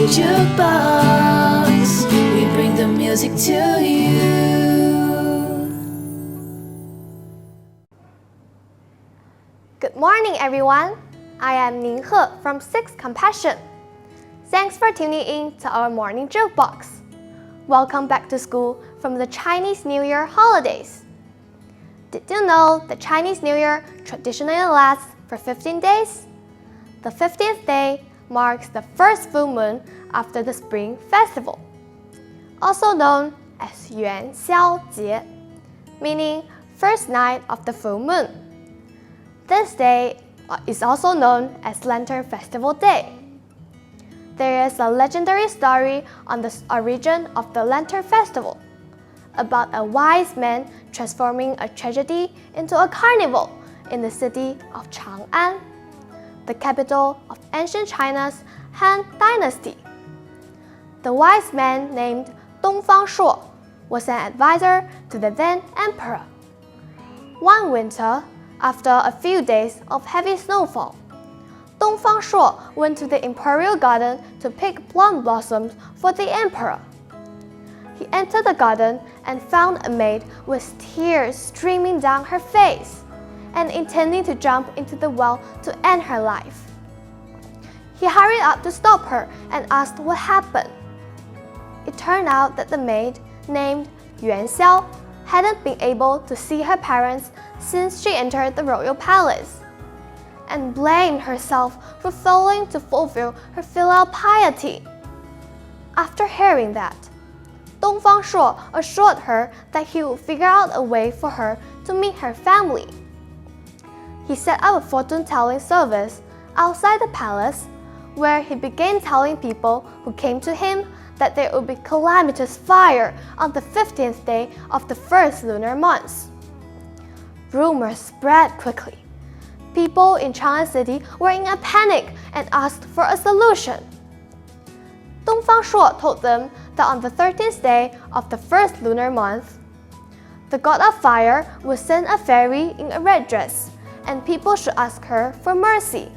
Jukebox, we bring the music to you. Good morning, everyone. I am Ning He from 6 Compassion. Thanks for tuning in to our morning Jukebox. Welcome back to school from the Chinese New Year holidays. Did you know the Chinese New Year traditionally lasts for 15 days? The 15th day marks the first full moon after the Spring Festival, also known as Yuan Xiao Jie, meaning first night of the full moon. This day is also known as Lantern Festival Day. There is a legendary story on the origin of the Lantern Festival, about a wise man transforming a tragedy into a carnival in the city of Chang'an, the capital of ancient China's Han Dynasty. The wise man named Dongfang Shuo was an advisor to the then emperor. One winter, after a few days of heavy snowfall, Dongfang Shuo went to the imperial garden to pick plum blossoms for the emperor. He entered the garden and found a maid with tears streaming down her face and intending to jump into the well to end her life. He hurried up to stop her and asked what happened. It turned out that the maid, named Yuan Xiao, hadn't been able to see her parents since she entered the royal palace, and blamed herself for failing to fulfill her filial piety. After hearing that, Dongfang Shuo assured her that he would figure out a way for her to meet her family. He set up a fortune-telling service outside the palace, where he began telling people who came to him that there would be calamitous fire on the 15th day of the first lunar month. Rumors spread quickly. People in Chang'an City were in a panic and asked for a solution. Dongfang Shuo told them that on the 13th day of the first lunar month, the god of fire would send a fairy in a red dress, and people should ask her for mercy.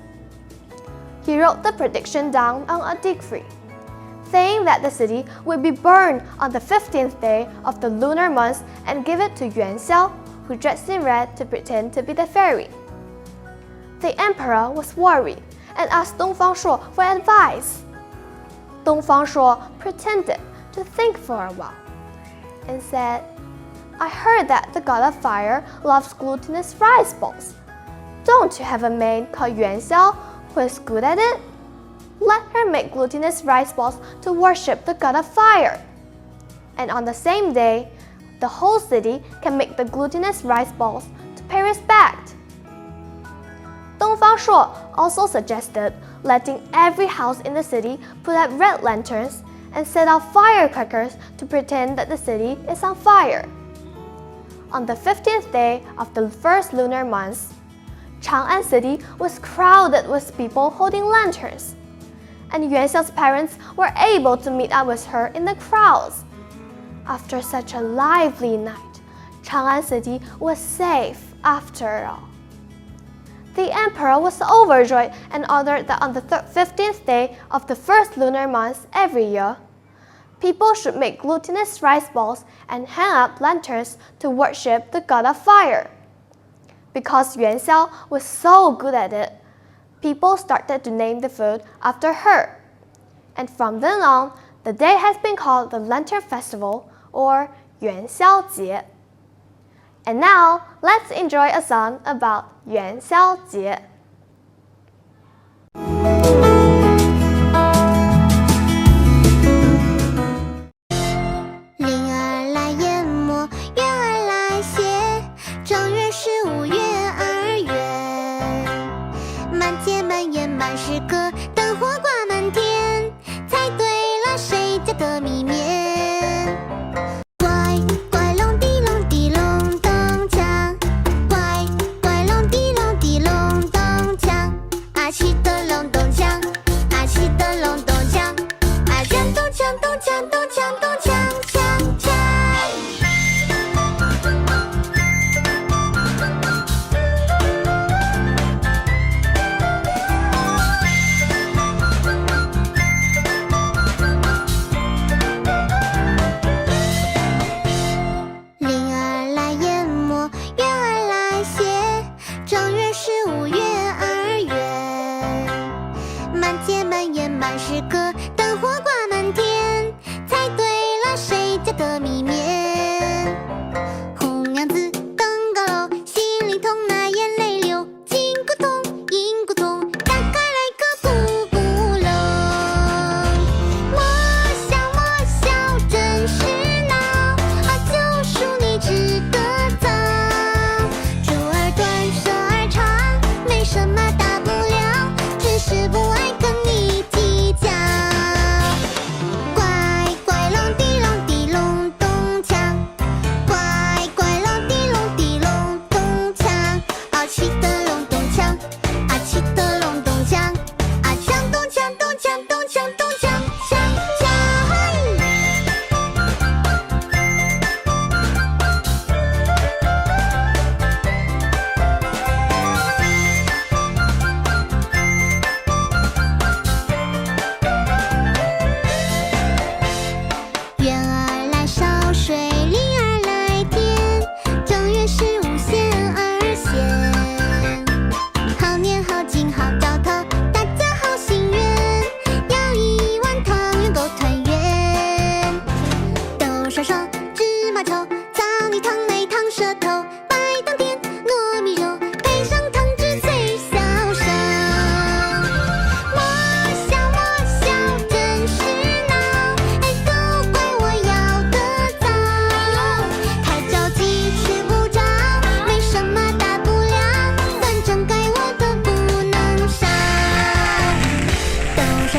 He wrote the prediction down on a decree, saying that the city would be burned on the 15th day of the lunar month, and give it to Yuan Xiao, who dressed in red to pretend to be the fairy. The emperor was worried and asked Dongfang Shuo for advice. Dongfang Shuo pretended to think for a while and said, "I heard that the god of fire loves glutinous rice balls. Don't you have a maid called Yuan Xiao who is good at it? Let her make glutinous rice balls to worship the god of fire. And on the same day, the whole city can make the glutinous rice balls to pay respect." Dongfang Shuo also suggested letting every house in the city put up red lanterns and set off firecrackers to pretend that the city is on fire. On the 15th day of the first lunar month, Chang'an City was crowded with people holding lanterns, and Yuan Xiao's parents were able to meet up with her in the crowds. After such a lively night, Chang'an City was safe after all. The emperor was overjoyed and ordered that on the 15th day of the first lunar month every year, people should make glutinous rice balls and hang up lanterns to worship the god of fire. Because Yuan Xiao was so good at it, people started to name the food after her. And from then on, the day has been called the Lantern Festival, or Yuan Xiao Jie. And now, let's enjoy a song about Yuan Xiao Jie.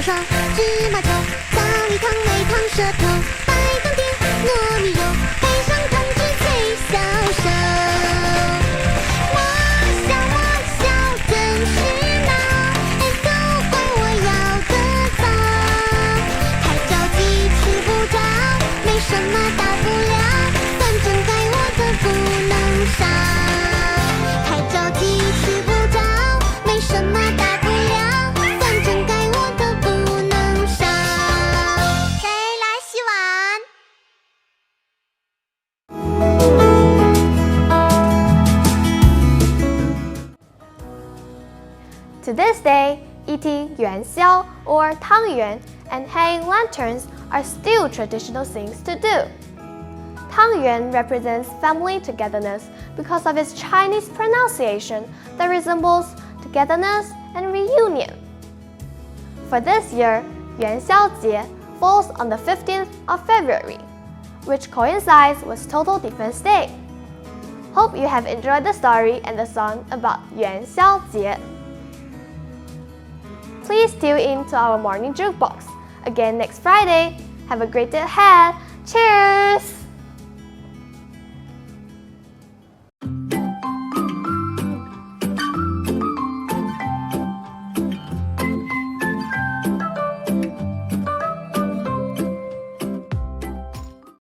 小耍芝麻球，小鱼汤没烫舌头，白糖点糯米油，配上汤汁最享受。莫笑莫笑，真是闹，哎都怪我要得早，太着急吃不着，没什么大不了，反正该我的不能少。太着急吃不着，没什么大不了，反正该我的不能少。谁来洗碗？To this day, eating 元宵 or 汤圆 and hanging lanterns are still traditional things to do. 汤圆 represents family togetherness because of its Chinese pronunciation that resembles togetherness and reunion. For this year, 元宵节 falls on the 15th of February, which coincides with Total Defense Day. Hope you have enjoyed the story and the song about 元宵节. Please tune in to our morning jukebox again next Friday. Have a great day ahead. Cheers!